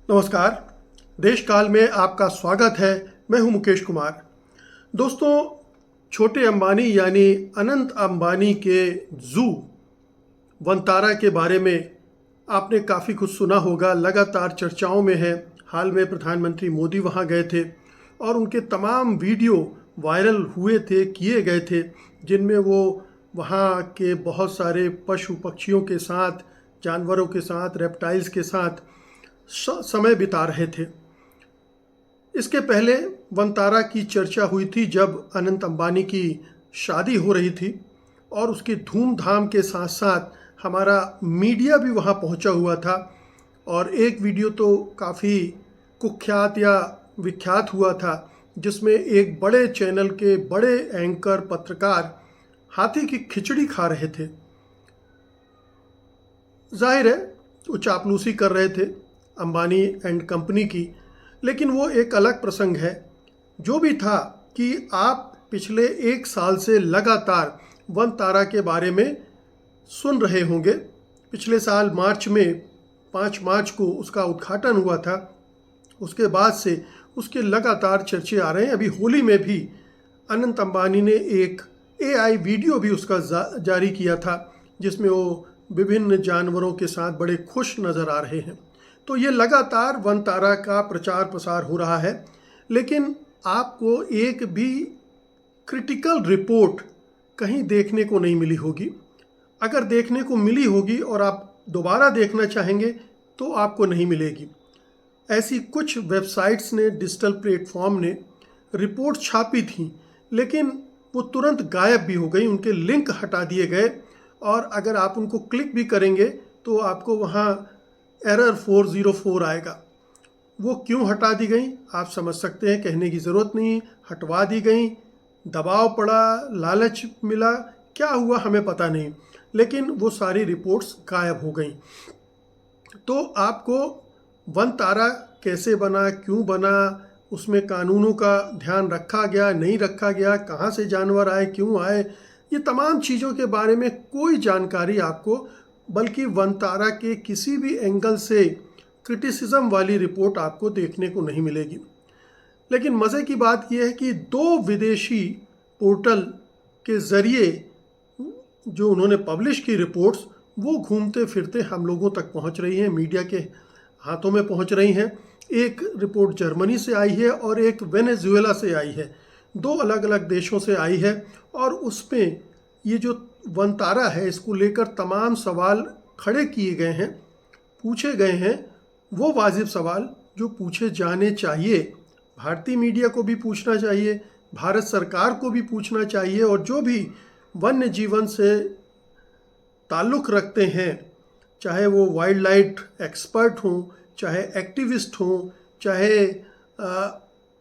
नमस्कार। देश काल में आपका स्वागत है। मैं हूं मुकेश कुमार। दोस्तों, छोटे अंबानी यानी अनंत अंबानी के जू वनतारा के बारे में आपने काफ़ी कुछ सुना होगा, लगातार चर्चाओं में है। हाल में प्रधानमंत्री मोदी वहां गए थे और उनके तमाम वीडियो वायरल हुए थे, किए गए थे, जिनमें वो वहां के बहुत सारे पशु पक्षियों के साथ, जानवरों के साथ, रेप्टाइल्स के साथ समय बिता रहे थे। इसके पहले वनतारा की चर्चा हुई थी जब अनंत अंबानी की शादी हो रही थी और उसकी धूमधाम के साथ साथ हमारा मीडिया भी वहां पहुंचा हुआ था। और एक वीडियो तो काफ़ी कुख्यात या विख्यात हुआ था, जिसमें एक बड़े चैनल के बड़े एंकर पत्रकार हाथी की खिचड़ी खा रहे थे। जाहिर है वो चापलूसी कर रहे थे अंबानी एंड कंपनी की, लेकिन वो एक अलग प्रसंग है। जो भी था कि आप पिछले एक साल से लगातार वनतारा के बारे में सुन रहे होंगे। पिछले साल मार्च में 5 मार्च को उसका उद्घाटन हुआ था। उसके बाद से उसके लगातार चर्चे आ रहे हैं। अभी होली में भी अनंत अंबानी ने एक AI वीडियो भी उसका जारी किया था, जिसमें वो विभिन्न जानवरों के साथ बड़े खुश नज़र आ रहे हैं। तो ये लगातार वनतारा का प्रचार प्रसार हो रहा है, लेकिन आपको एक भी क्रिटिकल रिपोर्ट कहीं देखने को नहीं मिली होगी। अगर देखने को मिली होगी और आप दोबारा देखना चाहेंगे तो आपको नहीं मिलेगी। ऐसी कुछ वेबसाइट्स ने, डिजिटल प्लेटफॉर्म ने रिपोर्ट छापी थी, लेकिन वो तुरंत गायब भी हो गई, उनके लिंक हटा दिए गए। और अगर आप उनको क्लिक भी करेंगे तो आपको वहाँ एरर 404 आएगा। वो क्यों हटा दी गई आप समझ सकते हैं, कहने की ज़रूरत नहीं। हटवा दी गई, दबाव पड़ा, लालच मिला, क्या हुआ हमें पता नहीं, लेकिन वो सारी रिपोर्ट्स गायब हो गई। तो आपको वनतारा कैसे बना, क्यों बना, उसमें कानूनों का ध्यान रखा गया, नहीं रखा गया, कहाँ से जानवर आए, क्यों आए, ये तमाम चीज़ों के बारे में कोई जानकारी आपको, बल्कि वनतारा के किसी भी एंगल से क्रिटिसिज्म वाली रिपोर्ट आपको देखने को नहीं मिलेगी। लेकिन मज़े की बात यह है कि 2 विदेशी पोर्टल के ज़रिए जो उन्होंने पब्लिश की रिपोर्ट्स, वो घूमते फिरते हम लोगों तक पहुंच रही हैं, मीडिया के हाथों में पहुंच रही हैं। एक रिपोर्ट जर्मनी से आई है और एक वेनेजुएला से आई है। 2 अलग अलग देशों से आई है और उसमें ये जो वनतारा है, इसको लेकर तमाम सवाल खड़े किए गए हैं, पूछे गए हैं। वो वाजिब सवाल जो पूछे जाने चाहिए, भारतीय मीडिया को भी पूछना चाहिए, भारत सरकार को भी पूछना चाहिए, और जो भी वन्य जीवन से ताल्लुक़ रखते हैं, चाहे वो वाइल्ड लाइफ एक्सपर्ट हों, चाहे एक्टिविस्ट हों, चाहे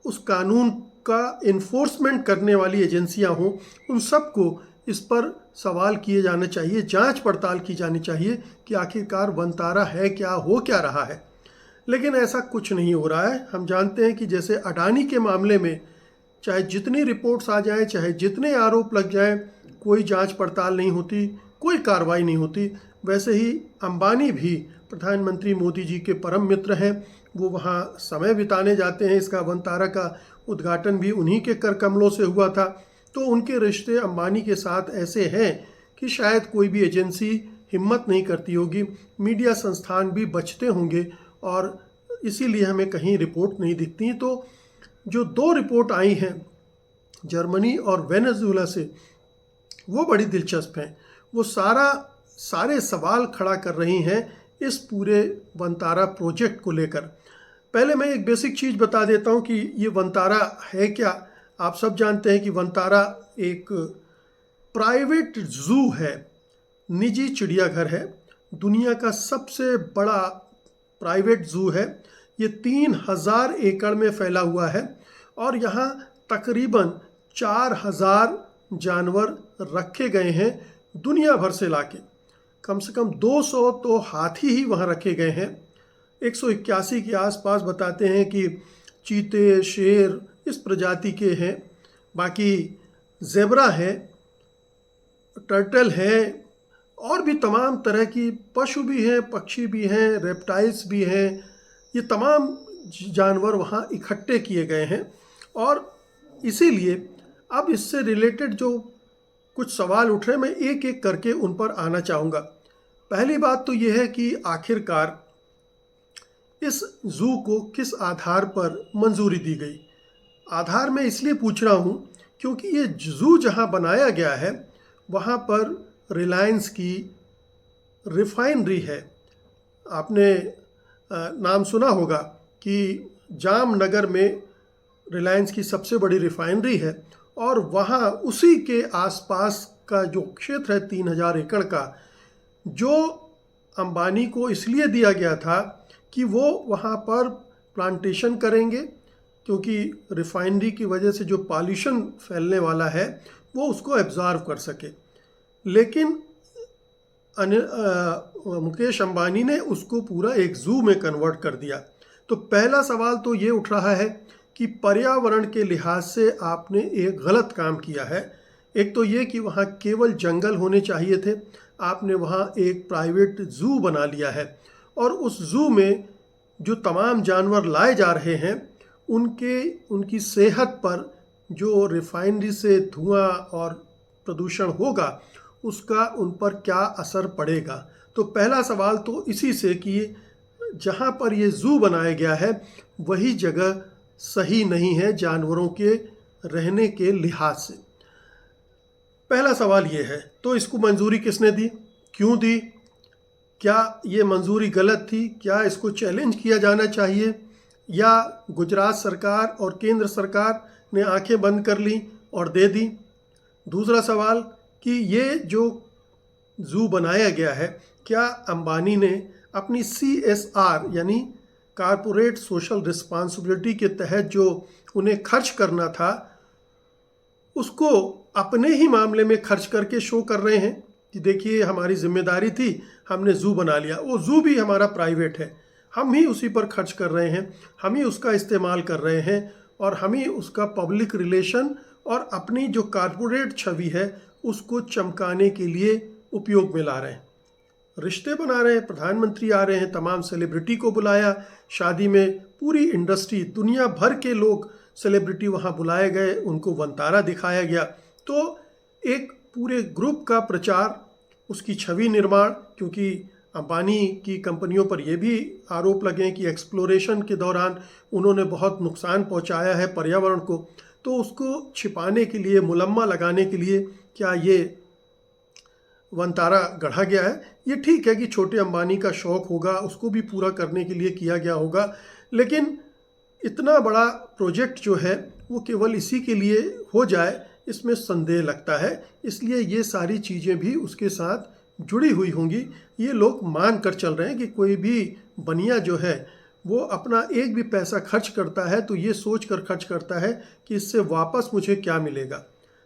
उस कानून का इन्फोर्समेंट करने वाली एजेंसियां हों, उन सबको इस पर सवाल किए जाने चाहिए, जांच पड़ताल की जानी चाहिए कि आखिरकार वनतारा है क्या, हो क्या रहा है। लेकिन ऐसा कुछ नहीं हो रहा है। हम जानते हैं कि जैसे अडानी के मामले में चाहे जितनी रिपोर्ट्स आ जाएं, चाहे जितने आरोप लग जाएं, कोई जांच पड़ताल नहीं होती, कोई कार्रवाई नहीं होती। वैसे ही अंबानी भी प्रधानमंत्री मोदी जी के परम मित्र हैं। वो वहाँ समय बिताने जाते हैं। इसका वनतारा का उद्घाटन भी उन्हीं के कर कमलों से हुआ था। तो उनके रिश्ते अंबानी के साथ ऐसे हैं कि शायद कोई भी एजेंसी हिम्मत नहीं करती होगी, मीडिया संस्थान भी बचते होंगे, और इसीलिए हमें कहीं रिपोर्ट नहीं दिखती। तो जो 2 रिपोर्ट आई हैं जर्मनी और वेनेजुएला से, वो बड़ी दिलचस्प हैं। वो सारे सवाल खड़ा कर रही हैं इस पूरे वनतारा प्रोजेक्ट को लेकर। पहले मैं एक बेसिक चीज़ बता देता हूँ कि ये वनतारा है क्या। आप सब जानते हैं कि वनतारा एक प्राइवेट जू है, निजी चिड़ियाघर है, दुनिया का सबसे बड़ा प्राइवेट जू है। ये 3000 एकड़ में फैला हुआ है और यहाँ तकरीबन 4000 जानवर रखे गए हैं दुनिया भर से लाके। कम से कम 200 तो हाथी ही वहाँ रखे गए हैं। 181 के आसपास बताते हैं कि चीते, शेर इस प्रजाति के हैं। बाकी ज़ेब्रा है, टर्टल है, और भी तमाम तरह की पशु भी हैं, पक्षी भी हैं, रेप्टाइल्स भी हैं, ये तमाम जानवर वहाँ इकट्ठे किए गए हैं। और इसीलिए अब इससे रिलेटेड जो कुछ सवाल उठ रहे हैं, मैं एक एक करके उन पर आना चाहूँगा। पहली बात तो ये है कि आखिरकार इस ज़ू को किस आधार पर मंजूरी दी गई। आधार मैं इसलिए पूछ रहा हूँ क्योंकि ये ज़ू जहाँ बनाया गया है वहाँ पर रिलायंस की रिफाइनरी है। आपने नाम सुना होगा कि जामनगर में रिलायंस की सबसे बड़ी रिफाइनरी है और वहाँ उसी के आसपास का जो क्षेत्र है 3000 एकड़ का, जो अंबानी को इसलिए दिया गया था कि वो वहाँ पर प्लांटेशन करेंगे, क्योंकि रिफाइनरी की वजह से जो पॉल्यूशन फैलने वाला है वो उसको एब्जॉर्व कर सके। लेकिन मुकेश अंबानी ने उसको पूरा एक ज़ू में कन्वर्ट कर दिया। तो पहला सवाल तो ये उठ रहा है कि पर्यावरण के लिहाज से आपने एक गलत काम किया है। एक तो ये कि वहाँ केवल जंगल होने चाहिए थे, आपने वहाँ एक प्राइवेट ज़ू बना लिया है और उस ज़ू में जो तमाम जानवर लाए जा रहे हैं उनकी सेहत पर जो रिफाइनरी से धुआं और प्रदूषण होगा उसका उन पर क्या असर पड़ेगा। तो पहला सवाल तो इसी से कि जहाँ पर ये ज़ू बनाया गया है वही जगह सही नहीं है जानवरों के रहने के लिहाज से। पहला सवाल ये है। तो इसको मंजूरी किसने दी, क्यों दी, क्या ये मंजूरी गलत थी, क्या इसको चैलेंज किया जाना चाहिए, या गुजरात सरकार और केंद्र सरकार ने आंखें बंद कर ली और दे दी। दूसरा सवाल कि ये जो ज़ू बनाया गया है क्या अंबानी ने अपनी CSR यानी कारपोरेट सोशल रिस्पॉन्सिबिलिटी के तहत जो उन्हें खर्च करना था उसको अपने ही मामले में खर्च करके शो कर रहे हैं कि देखिए हमारी जिम्मेदारी थी, हमने ज़ू बना लिया। वो ज़ू भी हमारा प्राइवेट है, हम ही उसी पर खर्च कर रहे हैं, हम ही उसका इस्तेमाल कर रहे हैं और हम ही उसका पब्लिक रिलेशन और अपनी जो कारपोरेट छवि है उसको चमकाने के लिए उपयोग में ला रहे हैं। रिश्ते बना रहे हैं, प्रधानमंत्री आ रहे हैं, तमाम सेलिब्रिटी को बुलाया, शादी में पूरी इंडस्ट्री दुनिया भर के लोग सेलिब्रिटी वहाँ बुलाए गए, उनको वंतारा दिखाया गया। तो एक पूरे ग्रुप का प्रचार, उसकी छवि निर्माण, क्योंकि अंबानी की कंपनियों पर यह भी आरोप लगे कि एक्सप्लोरेशन के दौरान उन्होंने बहुत नुकसान पहुंचाया है पर्यावरण को, तो उसको छिपाने के लिए, मुलम्मा लगाने के लिए क्या ये वंतारा गढ़ा गया है। ये ठीक है कि छोटे अंबानी का शौक़ होगा, उसको भी पूरा करने के लिए किया गया होगा, लेकिन इतना बड़ा प्रोजेक्ट जो है वो केवल इसी के लिए हो जाए इसमें संदेह लगता है। इसलिए ये सारी चीज़ें भी उसके साथ जुड़ी हुई होंगी। ये लोग मान कर चल रहे हैं कि कोई भी बनिया जो है वो अपना एक भी पैसा खर्च करता है तो ये सोच कर खर्च करता है कि इससे वापस मुझे क्या मिलेगा।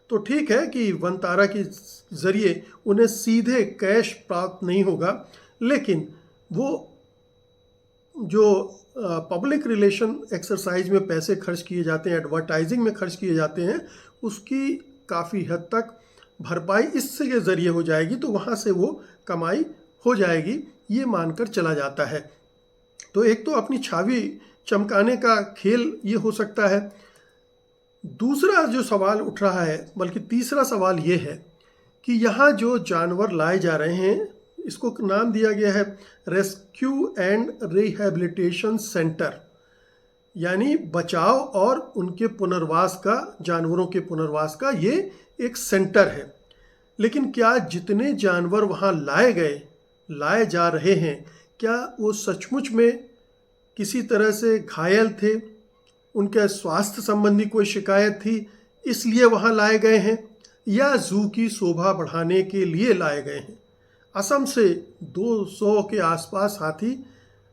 तो ठीक है कि वंतारा के ज़रिए उन्हें सीधे कैश प्राप्त नहीं होगा, लेकिन वो जो पब्लिक रिलेशन एक्सरसाइज में पैसे खर्च किए जाते हैं, एडवर्टाइजिंग में खर्च किए जाते हैं, उसकी काफ़ी हद तक भरपाई इससे के ज़रिए हो जाएगी, तो वहाँ से वो कमाई हो जाएगी, ये मानकर चला जाता है। तो एक तो अपनी छवि चमकाने का खेल ये हो सकता है। दूसरा जो सवाल उठ रहा है, बल्कि तीसरा सवाल ये है कि यहाँ जो जानवर लाए जा रहे हैं इसको नाम दिया गया है रेस्क्यू एंड रिहैबिलिटेशन सेंटर, यानी बचाव और उनके पुनर्वास का, जानवरों के पुनर्वास का ये एक सेंटर है। लेकिन क्या जितने जानवर वहाँ लाए जा रहे हैं, क्या वो सचमुच में किसी तरह से घायल थे, उनके स्वास्थ्य संबंधी कोई शिकायत थी इसलिए वहाँ लाए गए हैं, या ज़ू की शोभा बढ़ाने के लिए लाए गए हैं। असम से 200 के आसपास हाथी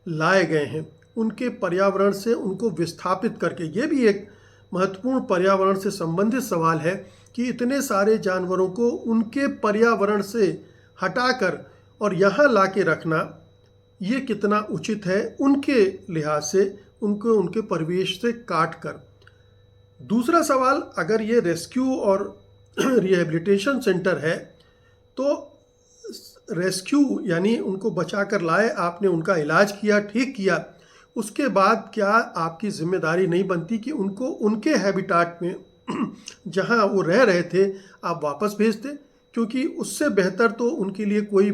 लाए गए हैं, उनके पर्यावरण से उनको विस्थापित करके। ये भी एक महत्वपूर्ण पर्यावरण से संबंधित सवाल है कि इतने सारे जानवरों को उनके पर्यावरण से हटाकर और यहाँ ला के रखना ये कितना उचित है उनके लिहाज से, उनको उनके परिवेश से काट कर। दूसरा सवाल, अगर ये रेस्क्यू और रिहैबिलिटेशन सेंटर है तो रेस्क्यू यानी उनको बचा कर लाए, आपने उनका इलाज किया, ठीक किया, उसके बाद क्या आपकी जिम्मेदारी नहीं बनती कि उनको उनके हैबिटाट में जहां वो रह रहे थे आप वापस भेज दें? क्योंकि उससे बेहतर तो उनके लिए कोई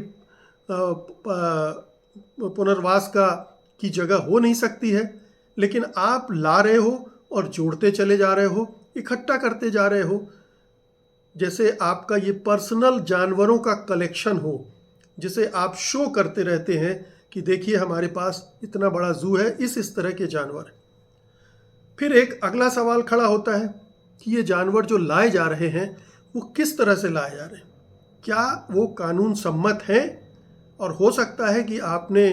पुनर्वास की जगह हो नहीं सकती है। लेकिन आप ला रहे हो और जोड़ते चले जा रहे हो, इकट्ठा करते जा रहे हो, जैसे आपका ये पर्सनल जानवरों का कलेक्शन हो, जिसे आप शो करते रहते हैं कि देखिए हमारे पास इतना बड़ा जू है, इस तरह के जानवर। फिर एक अगला सवाल खड़ा होता है कि ये जानवर जो लाए जा रहे हैं वो किस तरह से लाए जा रहे हैं, क्या वो कानून सम्मत हैं? और हो सकता है कि आपने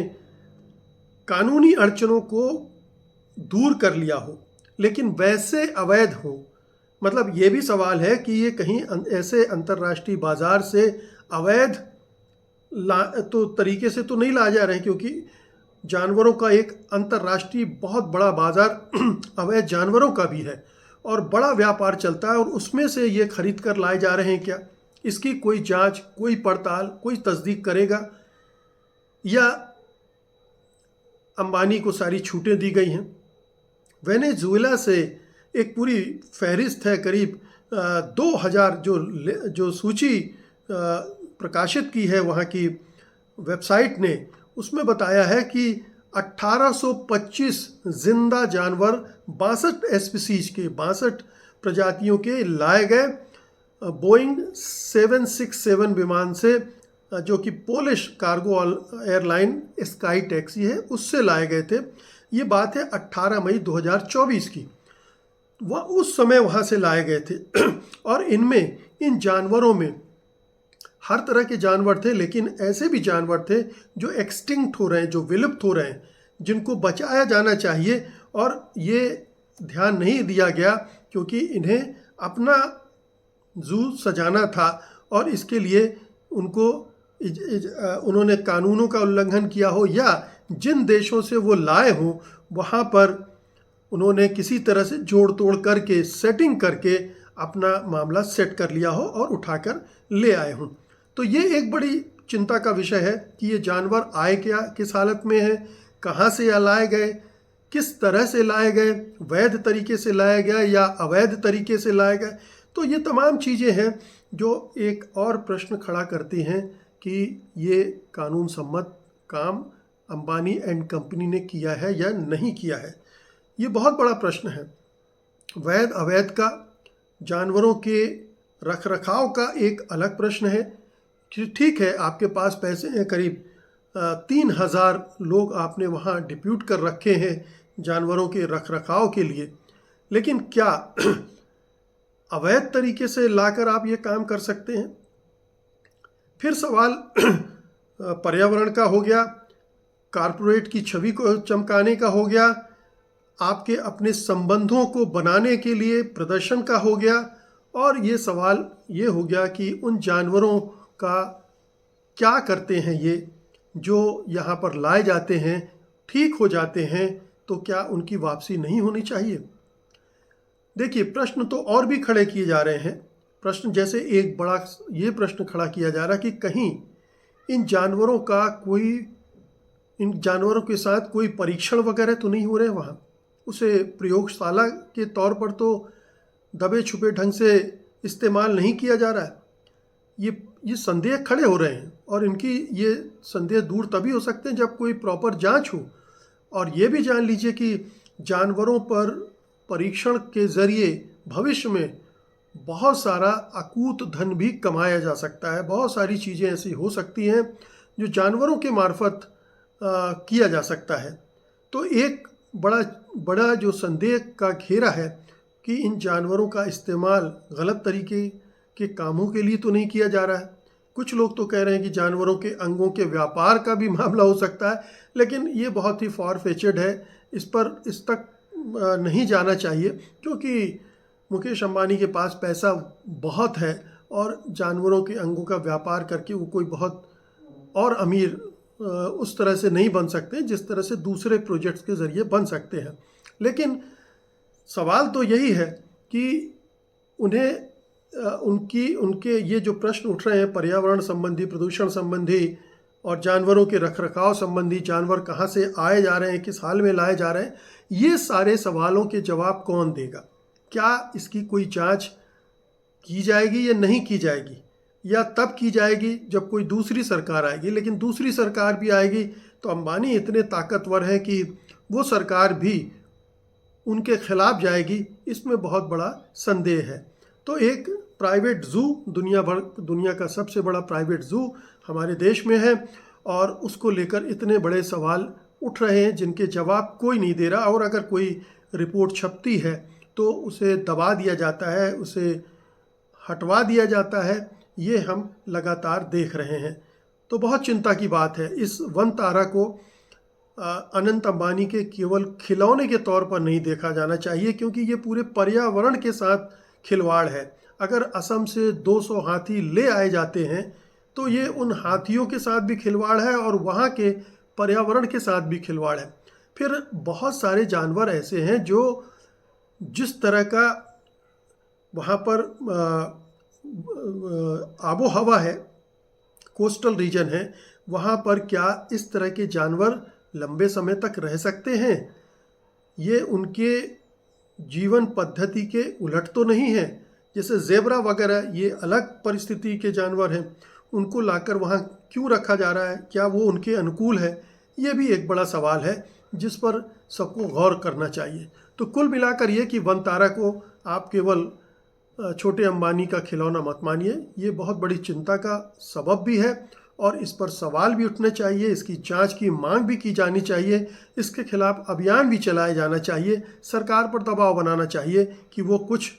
कानूनी अड़चनों को दूर कर लिया हो लेकिन वैसे अवैध हो। मतलब ये भी सवाल है कि ये कहीं ऐसे अंतर्राष्ट्रीय बाजार से अवैध तो तरीके से तो नहीं लाए जा रहे हैं, क्योंकि जानवरों का एक अंतर्राष्ट्रीय बहुत बड़ा बाजार अवैध जानवरों का भी है और बड़ा व्यापार चलता है, और उसमें से ये खरीद कर लाए जा रहे हैं क्या? इसकी कोई जांच, कोई पड़ताल, कोई तस्दीक करेगा? या अंबानी को सारी छूटें दी गई हैं? वेनेजुएला से एक पूरी फहरिस्त है, करीब 2000 जो सूची प्रकाशित की है वहाँ की वेबसाइट ने, उसमें बताया है कि 1825 जिंदा जानवर 62 स्पीसीज के, 62 प्रजातियों के लाए गए बोइंग 767 विमान से, जो कि Polish cargo airline sky taxi है, उससे लाए गए थे। ये बात है 18 मई 2024 की। वह उस समय वहाँ से लाए गए थे और इन जानवरों में हर तरह के जानवर थे, लेकिन ऐसे भी जानवर थे जो एक्सटिंक्ट हो रहे हैं, जो विलुप्त हो रहे हैं, जिनको बचाया जाना चाहिए। और ये ध्यान नहीं दिया गया क्योंकि इन्हें अपना जू सजाना था और इसके लिए उन्होंने कानूनों का उल्लंघन किया हो, या जिन देशों से वो लाए हों वहाँ पर उन्होंने किसी तरह से जोड़ तोड़ करके, सेटिंग करके अपना मामला सेट कर लिया हो और उठाकर ले आए हों। तो ये एक बड़ी चिंता का विषय है कि ये जानवर आए क्या, किस हालत में है, कहाँ से लाए गए, किस तरह से लाए गए, वैध तरीके से लाया गया या अवैध तरीके से लाए गए। तो ये तमाम चीज़ें हैं जो एक और प्रश्न खड़ा करती हैं कि ये कानून सम्मत काम अंबानी एंड कंपनी ने किया है या नहीं किया है। ये बहुत बड़ा प्रश्न है। वैध अवैध का, जानवरों के रखरखाव का एक अलग प्रश्न है कि ठीक है आपके पास पैसे हैं, करीब 3000 लोग आपने वहाँ डिप्यूट कर रखे हैं जानवरों के रखरखाव के लिए, लेकिन क्या अवैध तरीके से लाकर आप ये काम कर सकते हैं? फिर सवाल पर्यावरण का हो गया, कारपोरेट की छवि को चमकाने का हो गया, आपके अपने संबंधों को बनाने के लिए प्रदर्शन का हो गया, और ये सवाल ये हो गया कि उन जानवरों का क्या करते हैं ये जो यहाँ पर लाए जाते हैं, ठीक हो जाते हैं, तो क्या उनकी वापसी नहीं होनी चाहिए? देखिए, प्रश्न तो और भी खड़े किए जा रहे हैं। प्रश्न जैसे एक बड़ा ये प्रश्न खड़ा किया जा रहा है कि कहीं इन जानवरों के साथ कोई परीक्षण वगैरह तो नहीं हो रहे वहाँ, उसे प्रयोगशाला के तौर पर तो दबे छुपे ढंग से इस्तेमाल नहीं किया जा रहा है। ये संदेह खड़े हो रहे हैं, और इनकी ये संदेह दूर तभी हो सकते हैं जब कोई प्रॉपर जांच हो। और ये भी जान लीजिए कि जानवरों पर परीक्षण के ज़रिए भविष्य में बहुत सारा अकूत धन भी कमाया जा सकता है। बहुत सारी चीज़ें ऐसी हो सकती हैं जो जानवरों के मार्फत किया जा सकता है। तो एक बड़ा जो संदेह का घेरा है कि इन जानवरों का इस्तेमाल गलत तरीके के कामों के लिए तो नहीं किया जा रहा है। कुछ लोग तो कह रहे हैं कि जानवरों के अंगों के व्यापार का भी मामला हो सकता है, लेकिन ये बहुत ही फार फेचेड है, इस तक नहीं जाना चाहिए, क्योंकि मुकेश अंबानी के पास पैसा बहुत है और जानवरों के अंगों का व्यापार करके वो कोई बहुत और अमीर उस तरह से नहीं बन सकते जिस तरह से दूसरे प्रोजेक्ट्स के ज़रिए बन सकते हैं। लेकिन सवाल तो यही है कि उनके ये जो प्रश्न उठ रहे हैं पर्यावरण संबंधी, प्रदूषण संबंधी और जानवरों के रखरखाव संबंधी, जानवर कहाँ से आए जा रहे हैं, किस हाल में लाए जा रहे हैं, ये सारे सवालों के जवाब कौन देगा? क्या इसकी कोई जांच की जाएगी या नहीं की जाएगी, या तब की जाएगी जब कोई दूसरी सरकार आएगी? लेकिन दूसरी सरकार भी आएगी तो अंबानी इतने ताकतवर हैं कि वो सरकार भी उनके खिलाफ जाएगी, इसमें बहुत बड़ा संदेह है। तो एक प्राइवेट ज़ू, दुनिया का सबसे बड़ा प्राइवेट ज़ू हमारे देश में है, और उसको लेकर इतने बड़े सवाल उठ रहे हैं जिनके जवाब कोई नहीं दे रहा। और अगर कोई रिपोर्ट छपती है तो उसे दबा दिया जाता है, उसे हटवा दिया जाता है। ये हम लगातार देख रहे हैं। तो बहुत चिंता की बात है। इस वन तारा को अनंत अंबानी के केवल खिलौने के तौर पर नहीं देखा जाना चाहिए, क्योंकि ये पूरे पर्यावरण के साथ खिलवाड़ है। अगर असम से 200 हाथी ले आए जाते हैं तो ये उन हाथियों के साथ भी खिलवाड़ है और वहाँ के पर्यावरण के साथ भी खिलवाड़ है। फिर बहुत सारे जानवर ऐसे हैं जो जिस तरह का वहाँ पर आबो हवा है, कोस्टल रीजन है, वहाँ पर क्या इस तरह के जानवर लंबे समय तक रह सकते हैं? ये उनके जीवन पद्धति के उलट तो नहीं है? जैसे ज़ेब्रा वगैरह, ये अलग परिस्थिति के जानवर हैं, उनको लाकर वहाँ क्यों रखा जा रहा है? क्या वो उनके अनुकूल है? ये भी एक बड़ा सवाल है जिस पर सबको गौर करना चाहिए। तो कुल मिलाकर ये कि वन तारा को आप केवल छोटे अंबानी का खिलौना मत मानिए, ये बहुत बड़ी चिंता का सबब भी है, और इस पर सवाल भी उठने चाहिए, इसकी जांच की मांग भी की जानी चाहिए, इसके खिलाफ अभियान भी चलाया जाना चाहिए, सरकार पर दबाव बनाना चाहिए कि वो कुछ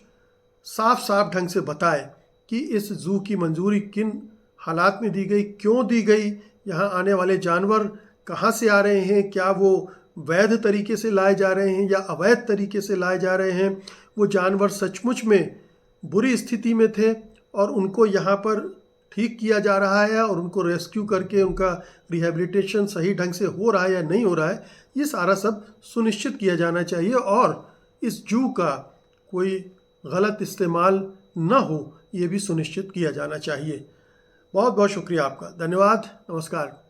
साफ साफ ढंग से बताए कि इस ज़ू की मंजूरी किन हालात में दी गई, क्यों दी गई, यहाँ आने वाले जानवर कहाँ से आ रहे हैं, क्या वो वैध तरीके से लाए जा रहे हैं या अवैध तरीके से लाए जा रहे हैं, वो जानवर सचमुच में बुरी स्थिति में थे और उनको यहाँ पर ठीक किया जा रहा है और उनको रेस्क्यू करके उनका रिहैबिलिटेशन सही ढंग से हो रहा है या नहीं हो रहा है, ये सारा सब सुनिश्चित किया जाना चाहिए, और इस जू का कोई गलत इस्तेमाल न हो, ये भी सुनिश्चित किया जाना चाहिए। बहुत बहुत शुक्रिया आपका, धन्यवाद, नमस्कार।